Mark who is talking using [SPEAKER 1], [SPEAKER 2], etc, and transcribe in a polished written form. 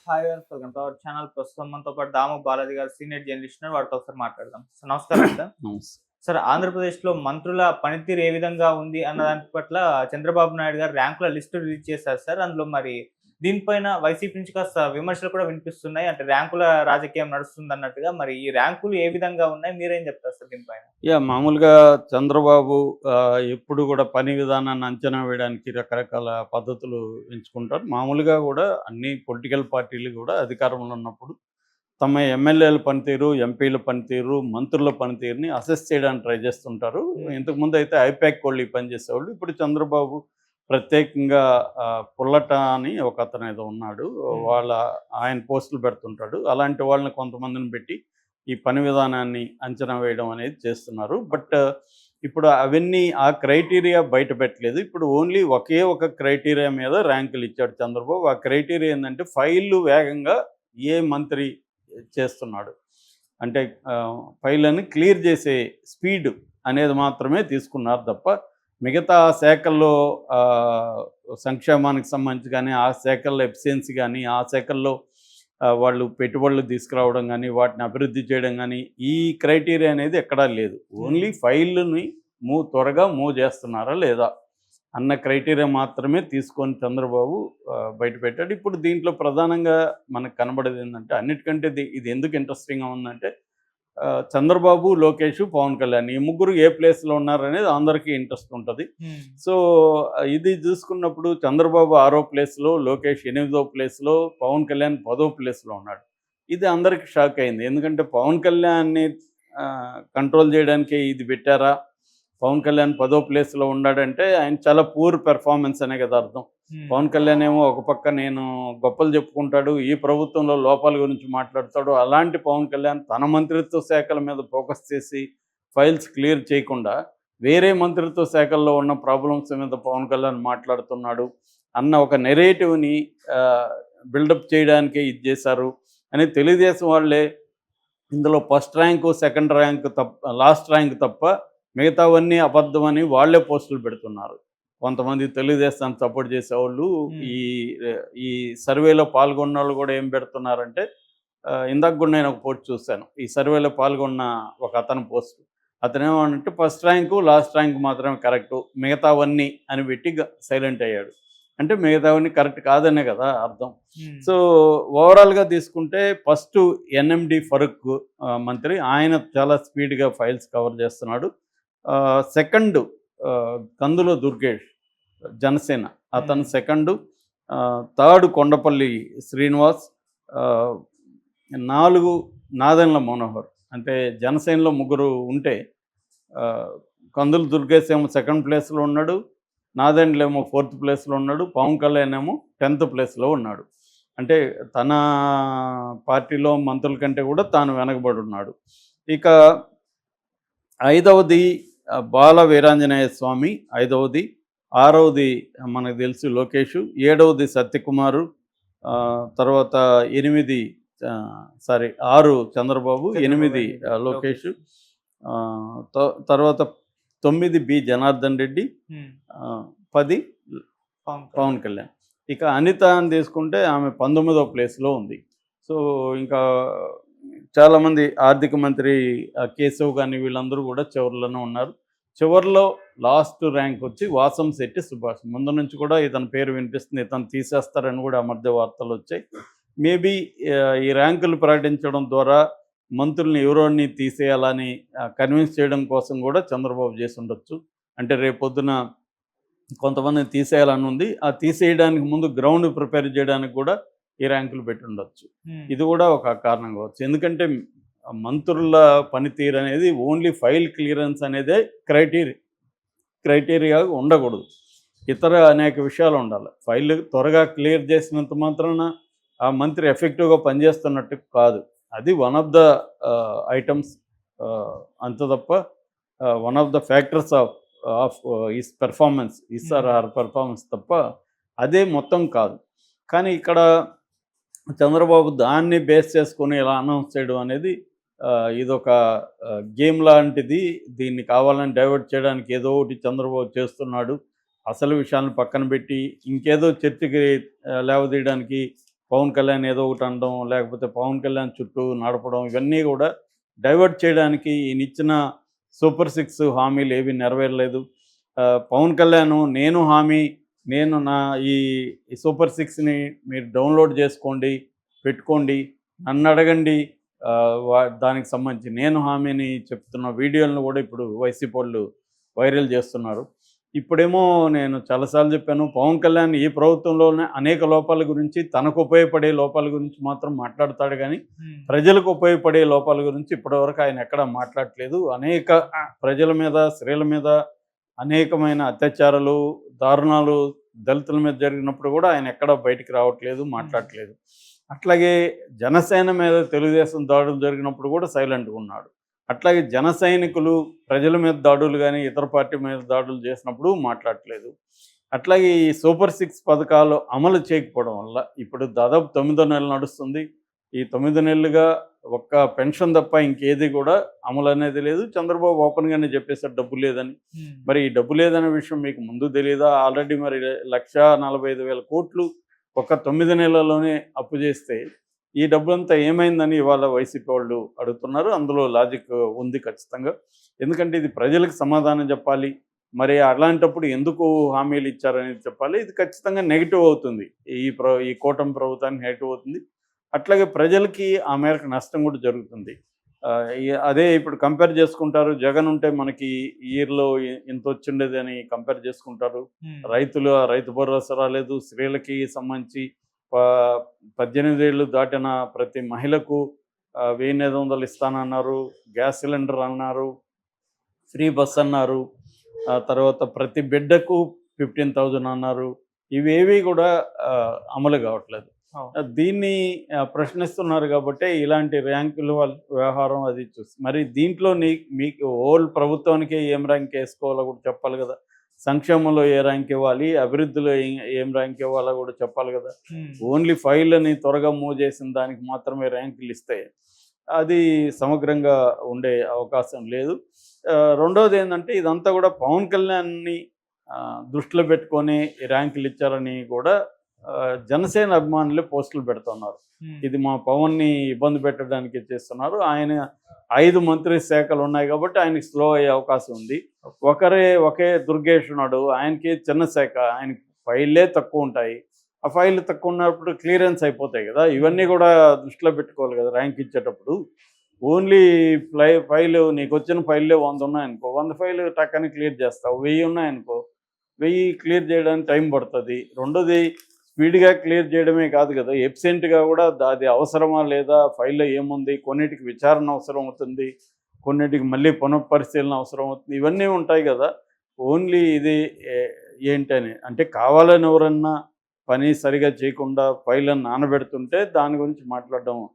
[SPEAKER 1] Hi welcome to our channel. ప్రస్తుతం మనతో పాటు దాము బాలాజీ గారు సీనియర్ జర్నలిస్ట్ ఉన్నారు. వారితో ఒకసారి మాట్లాడదాం. సో నమస్కారం సార్.
[SPEAKER 2] నమస్తే.
[SPEAKER 1] సార్, ఆంధ్రప్రదేశ్‌లో మంత్రుల పనితీరు ఏ విధంగా ఉంది అన్న దాని పట్ల చంద్రబాబు నాయుడు గారు ర్యాంకుల లిస్టు రిలీజ్ చేశారు సార్. అందులో మరి దీనిపైన వైసీపీ నుంచి కాస్త విమర్శలు కూడా వినిపిస్తున్నాయి. అంటే ర్యాంకుల రాజకీయం నడుస్తుందన్నట్టుగా. మరి ఈ ర్యాంకులు ఏ విధంగా ఉన్నాయి? మీరేం చెప్తారు సార్ దీనిపైన?
[SPEAKER 2] మామూలుగా చంద్రబాబు ఎప్పుడు కూడా పని విధానాన్ని అంచనా వేయడానికి రకరకాల పద్ధతులు ఎంచుకుంటారు. మామూలుగా కూడా అన్ని పొలిటికల్ పార్టీలు కూడా అధికారంలో ఉన్నప్పుడు తమ ఎమ్మెల్యేల పనితీరు, ఎంపీల పనితీరు, మంత్రుల పనితీరుని అసెస్ చేయడానికి ట్రై చేస్తుంటారు. ఇంతకుముందు అయితే ఐపాక్ వాళ్ళు ఈ పని చేసేవాళ్ళు. ఇప్పుడు చంద్రబాబు ప్రత్యేకంగా పుల్లట అని ఒక అతను ఏదో ఉన్నాడు. ఆయన పోస్టులు పెడుతుంటాడు. అలాంటి వాళ్ళని కొంతమందిని పెట్టి ఈ పని విధానాన్ని అంచనా వేయడం అనేది చేస్తున్నారు. బట్ ఇప్పుడు అవన్నీ ఆ క్రైటీరియా బయట పెట్టలేదు. ఇప్పుడు ఓన్లీ ఒకే ఒక క్రైటీరియా మీద ర్యాంకులు ఇచ్చాడు చంద్రబాబు. ఆ క్రైటీరియా ఏంటంటే ఫైళ్ళు వేగంగా ఏ మంత్రి చేస్తున్నాడు, అంటే ఫైళ్ళని క్లియర్ చేసే స్పీడ్ అనేది మాత్రమే తీసుకున్నారు తప్ప మిగతా శాఖల్లో సంక్షేమానికి సంబంధించి కానీ, ఆ శాఖల్లో ఎఫిషియన్సీ కానీ, ఆ శాఖల్లో వాళ్ళు పెట్టుబడులు తీసుకురావడం కానీ, వాటిని అభివృద్ధి చేయడం కానీ, ఈ క్రైటీరియా అనేది ఎక్కడా లేదు. ఓన్లీ ఫైళ్ళని త్వరగా మూవ్ చేస్తున్నారా లేదా అన్న క్రైటీరియా మాత్రమే తీసుకొని చంద్రబాబు బయటపెట్టాడు. ఇప్పుడు దీంట్లో ప్రధానంగా మనకు కనబడేది ఏంటంటే, అన్నిటికంటే ఇది ఎందుకు ఇంట్రెస్టింగ్గా ఉందంటే, చంద్రబాబు, లోకేష్, పవన్ కళ్యాణ్ ఈ ముగ్గురు ఏ ప్లేస్లో ఉన్నారనేది అందరికీ ఇంట్రెస్ట్ ఉంటుంది. సో ఇది చూసుకున్నప్పుడు చంద్రబాబు 6వ ప్లేస్లో, లోకేష్ 8వ ప్లేస్లో, పవన్ కళ్యాణ్ 10వ ప్లేస్లో ఉన్నాడు. ఇది అందరికీ షాక్ అయింది. ఎందుకంటే పవన్ కళ్యాణ్ని కంట్రోల్ చేయడానికే ఇది పెట్టారా, పవన్ కళ్యాణ్ 10వ ప్లేస్లో ఉన్నాడంటే ఆయన చాలా పూర్ పెర్ఫార్మెన్స్ అనే కదా అర్థం. పవన్ కళ్యాణ్ ఏమో ఒక పక్క నేను గొప్పలు చెప్పుకుంటాడు, ఈ ప్రభుత్వంలో లోపాల గురించి మాట్లాడతాడు. అలాంటి పవన్ కళ్యాణ్ తన మంత్రిత్వ శాఖల మీద ఫోకస్ చేసి ఫైల్స్ క్లియర్ చేయకుండా వేరే మంత్రిత్వ శాఖల్లో ఉన్న ప్రాబ్లమ్స్ మీద పవన్ కళ్యాణ్ మాట్లాడుతున్నాడు అన్న ఒక నెరేటివ్ని బిల్డప్ చేయడానికే ఇది చేశారు అని తెలుగుదేశం వాళ్ళే ఇందులో ఫస్ట్ ర్యాంకు, సెకండ్ ర్యాంకు తప్ప, లాస్ట్ ర్యాంక్ తప్ప మిగతావన్నీ అబద్ధమని వాళ్లే పోస్టులు పెడుతున్నారు. కొంతమంది తెలుగుదేశాన్ని సపోర్ట్ చేసేవాళ్ళు ఈ సర్వేలో పాల్గొన్న వాళ్ళు కూడా ఏం పెడుతున్నారంటే, ఇందాక కూడా నేను ఒక పోస్ట్ చూశాను. ఈ సర్వేలో పాల్గొన్న ఒక అతను పోస్ట్, అతను ఏమంటే ఫస్ట్ ర్యాంకు, లాస్ట్ ర్యాంకు మాత్రమే కరెక్టు, మిగతావన్నీ అని పెట్టి సైలెంట్ అయ్యాడు. అంటే మిగతావన్నీ కరెక్ట్ కాదనే కదా అర్థం. సో ఓవరాల్గా తీసుకుంటే ఫస్ట్ ఎన్ఎండి ఫరూక్ మంత్రి, ఆయన చాలా స్పీడ్గా ఫైల్స్ కవర్ చేస్తున్నాడు. సెకండ్ కందుల దుర్గేష్, జనసేన, అతను సెకండు. థర్డ్ కొండపల్లి శ్రీనివాస్, 4 నాదెండ్ల మనోహర్. అంటే జనసేనలో ముగ్గురు ఉంటే కందుల దుర్గేష్ ఏమో సెకండ్ ప్లేస్లో ఉన్నాడు, నాదెండ్ల ఏమో 4th ప్లేస్లో ఉన్నాడు, పవన్ కళ్యాణ్ ఏమో 10th ప్లేస్లో ఉన్నాడు. అంటే తన పార్టీలో మంత్రుల కంటే కూడా తాను వెనకబడి ఉన్నాడు. ఇక 5వది బాల వీరాంజనేయ స్వామి, 5వది. 6వది మనకు తెలుసు లోకేష్, 7వది సత్యకుమారు, తర్వాత 6 చంద్రబాబు, 8 లోకేష్, తర్వాత 9 బి జనార్దన్ రెడ్డి, 10 పవన్ కళ్యాణ్. ఇక అనిత అని తీసుకుంటే ఆమె 19వ ప్లేస్లో ఉంది. సో ఇంకా చాలామంది ఆర్థిక మంత్రి కేశవ్ కానీ వీళ్ళందరూ కూడా చివరిలోనే ఉన్నారు. చివరిలో లాస్ట్ ర్యాంక్ వచ్చి వాసంశెట్టి సుభాష్. ముందు నుంచి కూడా ఇతని పేరు వినిపిస్తుంది, ఇతను తీసేస్తారని కూడా ఆ మధ్య వార్తలు వచ్చాయి. మేబీ ఈ ర్యాంకులు ప్రకటించడం ద్వారా మంత్రుల్ని ఎవరోని తీసేయాలని కన్విన్స్ చేయడం కోసం కూడా చంద్రబాబు చేసి ఉండొచ్చు. అంటే రేపొద్దున కొంతమందిని తీసేయాలని ఉంది. ఆ తీసేయడానికి ముందు గ్రౌండ్ ప్రిపేర్ చేయడానికి కూడా ఈ ర్యాంకులు పెట్టి ఉండొచ్చు. ఇది కూడా ఒక కారణం కావచ్చు. ఎందుకంటే మంత్రుల పనితీరు అనేది ఓన్లీ ఫైల్ క్లియరెన్స్ అనేదే క్రైటీరియా ఉండకూడదు. ఇతర అనేక విషయాలు ఉండాలి. ఫైల్ త్వరగా క్లియర్ చేసినంత మాత్రాన ఆ మంత్రి ఎఫెక్టివ్గా పనిచేస్తున్నట్టు కాదు. అది వన్ ఆఫ్ ద ఐటమ్స్, అంత తప్ప one of the factors of his performance, performance తప్ప అదే మొత్తం కాదు. కానీ ఇక్కడ చంద్రబాబు దాన్ని బేస్ చేసుకొని ఇలా అనౌన్స్ చేయడం అనేది ఇదొక గేమ్ లాంటిది. దీన్ని కావాలని డైవర్ట్ చేయడానికి ఏదో ఒకటి చంద్రబాబు చేస్తున్నాడు. అసలు విషయాలను పక్కన పెట్టి ఇంకేదో చర్చకి లేవదీయడానికి పవన్ కళ్యాణ్ ఏదో ఒకటి అనడం, లేకపోతే పవన్ కళ్యాణ్ చుట్టూ నడపడం, ఇవన్నీ కూడా డైవర్ట్ చేయడానికి ఈయనిచ్చిన సూపర్ 6 హామీలు ఏవి నెరవేరలేదు. పవన్ కళ్యాణ్ నేను హామీ, నేను నా ఈ సూపర్ 6ని మీరు డౌన్లోడ్ చేసుకోండి, పెట్టుకోండి, నన్ను అడగండి, దానికి సంబంధించి నేను హామీని చెప్తున్న వీడియోలను కూడా ఇప్పుడు వైసీపీ వాళ్ళు వైరల్ చేస్తున్నారు. ఇప్పుడేమో నేను చాలాసార్లు చెప్పాను, పవన్ కళ్యాణ్ ఈ ప్రభుత్వంలోనే అనేక లోపాల గురించి, తనకు ఉపయోగపడే లోపాల గురించి మాత్రం మాట్లాడతాడు కానీ ప్రజలకు ఉపయోగపడే లోపాల గురించి ఇప్పటివరకు ఆయన ఎక్కడా మాట్లాడట్లేదు. అనేక ప్రజల మీద, స్త్రీల మీద అనేకమైన అత్యాచారాలు, దారుణాలు దళితుల మీద జరిగినప్పుడు కూడా ఆయన ఎక్కడా బయటికి రావట్లేదు, మాట్లాడట్లేదు. అట్లాగే జనసేన మీద తెలుగుదేశం దాడులు జరిగినప్పుడు కూడా సైలెంట్గా ఉన్నాడు. అట్లాగే జన సైనికులు ప్రజల మీద దాడులు కానీ ఇతర పార్టీ మీద దాడులు చేసినప్పుడు మాట్లాడట్లేదు. అట్లాగే ఈ సూపర్ 6 పథకాలు అమలు చేయకపోవడం వల్ల ఇప్పుడు దాదాపు 9వ నెల నడుస్తుంది. ఈ 9 నెలలుగా ఒక్క పెన్షన్ తప్ప ఇంకేది కూడా అమలు అనేది లేదు. చంద్రబాబు ఓపెన్గానే చెప్పేశారు డబ్బు లేదని. మరి ఈ డబ్బు లేదనే విషయం మీకు ముందు తెలియదా? ఆల్రెడీ మరి 1,45,000 కోట్లు ఒక 9 నెలల్లోనే అప్పు చేస్తే ఈ డబ్బులంతా ఏమైందని ఇవాళ వైసీపీ వాళ్ళు అడుగుతున్నారు. అందులో లాజిక్ ఉంది ఖచ్చితంగా. ఎందుకంటే ఇది ప్రజలకు సమాధానం చెప్పాలి. మరి అలాంటప్పుడు ఎందుకు హామీలు ఇచ్చారనేది చెప్పాలి. ఇది ఖచ్చితంగా నెగిటివ్ అవుతుంది. ఈ కూటమి ప్రభుత్వానికి నెగిటివ్ అవుతుంది. అట్లాగే ప్రజలకి ఆ మేరకు నష్టం కూడా జరుగుతుంది. అదే ఇప్పుడు కంపేర్ చేసుకుంటారు. జగన్ ఉంటే మనకి ఇయర్లో ఇంత వచ్చిండేది అని కంపేర్ చేసుకుంటారు. రైతు భరోసా రాలేదు. స్త్రీలకి సంబంధించి 18 ఏళ్ళు దాటిన ప్రతి మహిళకు 1,500 ఇస్తానన్నారు. గ్యాస్ సిలిండర్ అన్నారు. ఫ్రీ బస్ అన్నారు. తర్వాత ప్రతి బిడ్డకు 15,000 అన్నారు. ఇవేవి కూడా అమలు కావట్లేదు. దీన్ని ప్రశ్నిస్తున్నారు కాబట్టి ఇలాంటి ర్యాంకుల వ్యవహారం అది చూసి మరి దీంట్లో మీకు ఓల్డ్ ప్రభుత్వానికి ఏం ర్యాంక్ వేసుకోవాలో కూడా చెప్పాలి కదా. సంక్షేమంలో ఏ ర్యాంక్ ఇవ్వాలి, అభివృద్ధిలో ఏం ర్యాంక్ ఇవ్వాలో కూడా చెప్పాలి కదా. ఓన్లీ ఫైళ్ళని త్వరగా మూవ్ చేసిన దానికి మాత్రమే ర్యాంకులు ఇస్తే అది సమగ్రంగా ఉండే అవకాశం లేదు. రెండవది ఏంటంటే ఇదంతా కూడా పవన్ కళ్యాణ్ని దృష్టిలో పెట్టుకొని ర్యాంకులు ఇచ్చారని కూడా జనసేన అభిమానులే పోస్టులు పెడుతున్నారు. ఇది మా పవన్ని ఇబ్బంది పెట్టడానికి చేస్తున్నారు. ఆయన 5 మంత్రి శాఖలు ఉన్నాయి కాబట్టి ఆయనకి స్లో అయ్యే అవకాశం ఉంది. ఒకే దుర్గేష్ ఉన్నాడు, ఆయనకి చిన్న శాఖ, ఆయనకి ఫైళ్ళే తక్కువ ఉంటాయి. ఆ ఫైళ్ళు తక్కువ ఉన్నప్పుడు క్లియరెన్స్ అయిపోతాయి కదా. ఇవన్నీ కూడా దృష్టిలో పెట్టుకోవాలి కదా ర్యాంక్ ఇచ్చేటప్పుడు. ఓన్లీ ఫైలు నీకు వచ్చిన ఫైళ్ళే 100 ఉన్నాయనుకో, 100 ఫైలు టక్కని క్లియర్ చేస్తావు. 1000 ఉన్నాయనుకో, 1000 క్లియర్ చేయడానికి టైం పడుతుంది. రెండోది స్పీడ్గా క్లియర్ చేయడమే కాదు కదా, ఎబ్సెంట్గా కూడా అది అవసరమా లేదా, ఫైల్లో ఏముంది, కొన్నిటికి విచారణ అవసరం అవుతుంది, కొన్నిటికి మళ్ళీ పునఃపరిశీలన అవసరం అవుతుంది. ఇవన్నీ ఉంటాయి కదా. ఓన్లీ ఇది ఏంటని అంటే కావాలని ఎవరన్నా పని సరిగా చేయకుండా ఫైళ్ళను నానబెడుతుంటే దాని గురించి మాట్లాడడం